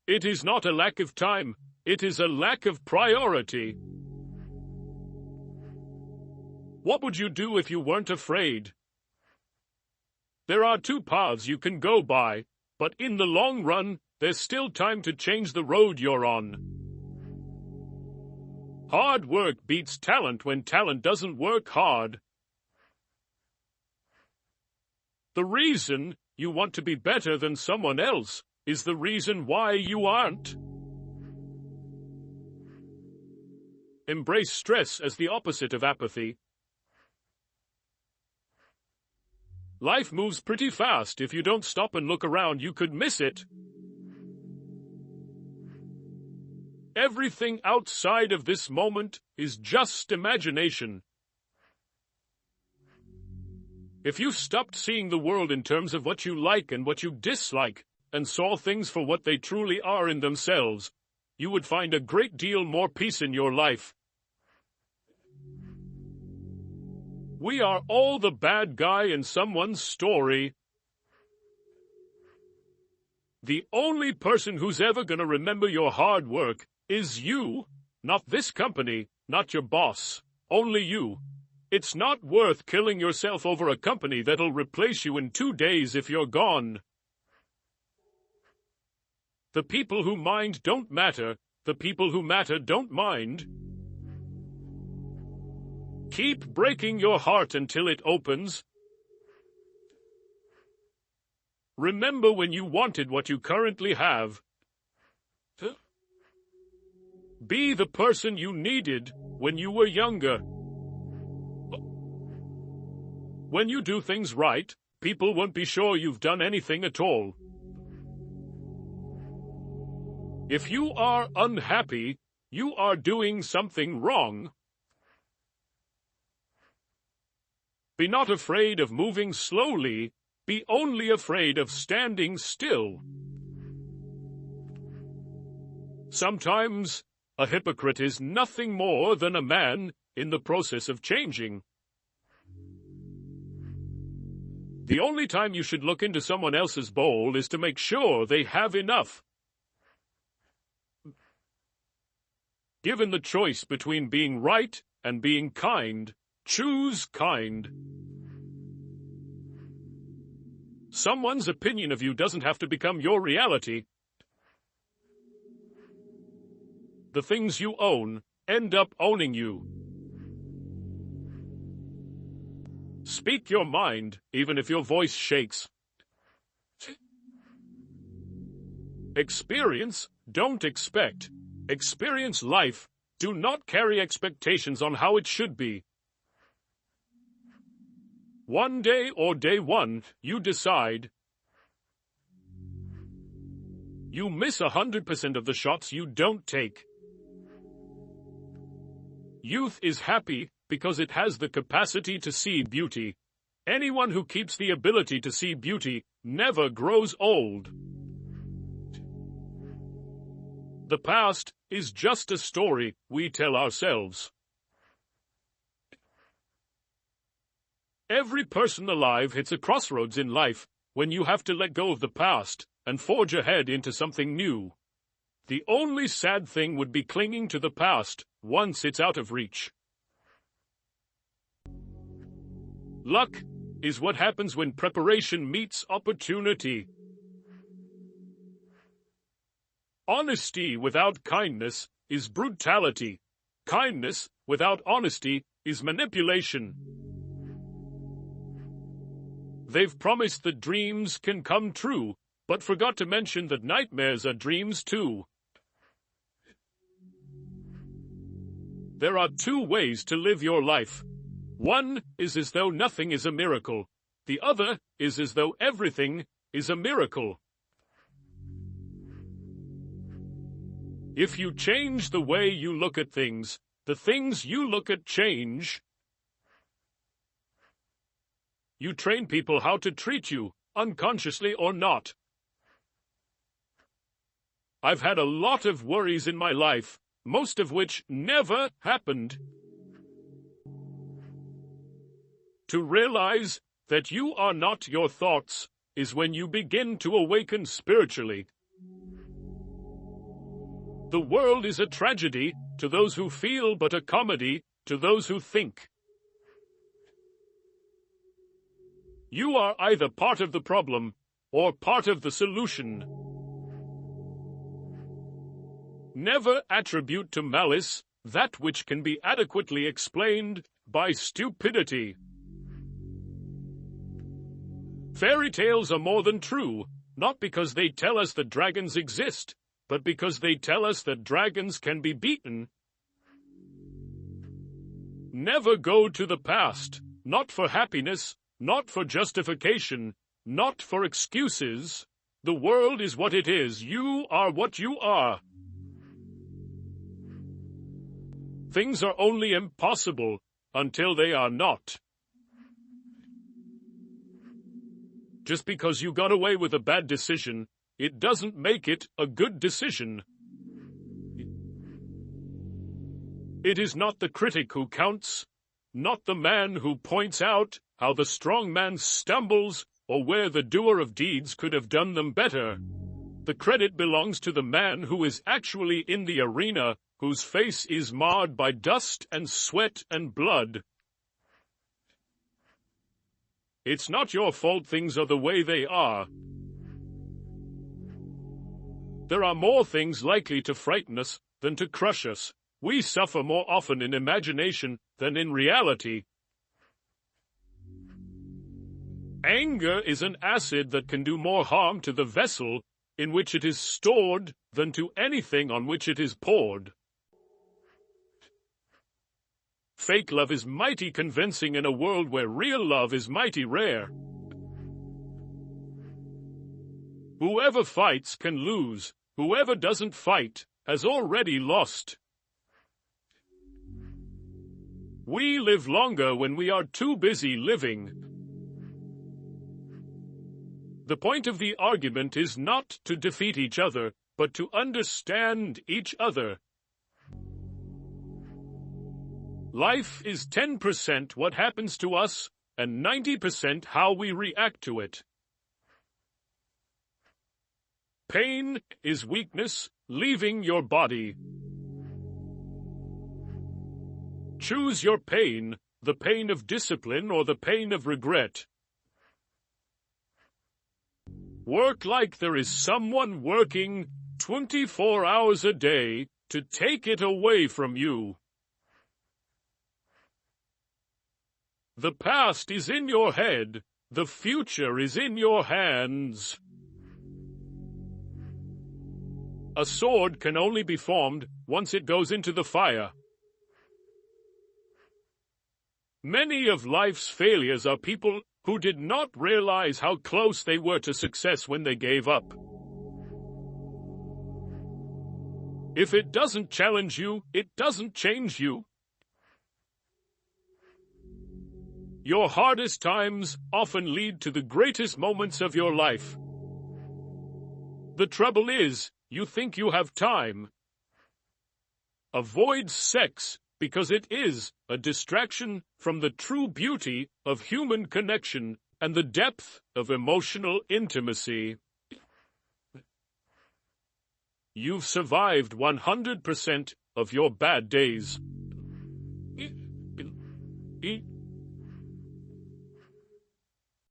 It is not a lack of time, it is a lack of priority. What would you do if you weren't afraid? There are two paths you can go by, but in the long run, there's still time to change the road you're on. Hard work beats talent when talent doesn't work hard. The reason you want to be better than someone else is the reason why you aren't. Embrace stress as the opposite of apathy. Life moves pretty fast. If you don't stop and look around, you could miss it. Everything outside of this moment is just imagination. If you stopped seeing the world in terms of what you like and what you dislike, and saw things for what they truly are in themselves, you would find a great deal more peace in your life. We are all the bad guy in someone's story. The only person who's ever going to remember your hard work is you, not this company, not your boss, only you. It's not worth killing yourself over a company that'll replace you in 2 days if you're gone. The people who mind don't matter. The people who matter don't mind. Keep breaking your heart until it opens. Remember when you wanted what you currently have. Be the person you needed when you were younger. When you do things right, people won't be sure you've done anything at all. If you are unhappy, you are doing something wrong. Be not afraid of moving slowly, be only afraid of standing still. Sometimes, a hypocrite is nothing more than a man in the process of changing. The only time you should look into someone else's bowl is to make sure they have enough. Given the choice between being right and being kind, choose kind. Someone's opinion of you doesn't have to become your reality. The things you own end up owning you. Speak your mind, even if your voice shakes. Experience, don't expect. Experience life, do not carry expectations on how it should be. One day or day one, you decide. You miss 100% of the shots you don't take. Youth is happy because it has the capacity to see beauty. Anyone who keeps the ability to see beauty never grows old. The past is just a story we tell ourselves. Every person alive hits a crossroads in life when you have to let go of the past and forge ahead into something new. The only sad thing would be clinging to the past once it's out of reach. Luck is what happens when preparation meets opportunity. Honesty without kindness is brutality. Kindness without honesty is manipulation. They've promised that dreams can come true, but forgot to mention that nightmares are dreams too. There are 2 ways to live your life. One is as though nothing is a miracle. The other is as though everything is a miracle. If you change the way you look at things, the things you look at change. You train people how to treat you, unconsciously or not. I've had a lot of worries in my life, most of which never happened. To realize that you are not your thoughts is when you begin to awaken spiritually. The world is a tragedy to those who feel, but a comedy to those who think. You are either part of the problem or part of the solution. Never attribute to malice that which can be adequately explained by stupidity. Fairy tales are more than true, not because they tell us that dragons exist, but because they tell us that dragons can be beaten. Never go to the past, not for happiness, not for justification, not for excuses. The world is what it is. You are what you are. Things are only impossible until they are not. Just because you got away with a bad decision, it doesn't make it a good decision. It is not the critic who counts, not the man who points out how the strong man stumbles or where the doer of deeds could have done them better. The credit belongs to the man who is actually in the arena, whose face is marred by dust and sweat and blood. It's not your fault things are the way they are. There are more things likely to frighten us than to crush us. We suffer more often in imagination than in reality. Anger is an acid that can do more harm to the vessel in which it is stored than to anything on which it is poured. Fake love is mighty convincing in a world where real love is mighty rare. Whoever fights can lose. Whoever doesn't fight has already lost. We live longer when we are too busy living. The point of the argument is not to defeat each other, but to understand each other. Life is 10% what happens to us and 90% how we react to it. Pain is weakness leaving your body. Choose your pain, the pain of discipline or the pain of regret. Work like there is someone working 24 hours a day to take it away from you. The past is in your head. The future is in your hands. A sword can only be formed once it goes into the fire. Many of life's failures are people who did not realize how close they were to success when they gave up. If it doesn't challenge you, it doesn't change you. Your hardest times often lead to the greatest moments of your life. The trouble is, you think you have time. Avoid sex because it is a distraction from the true beauty of human connection and the depth of emotional intimacy. You've survived 100% of your bad days.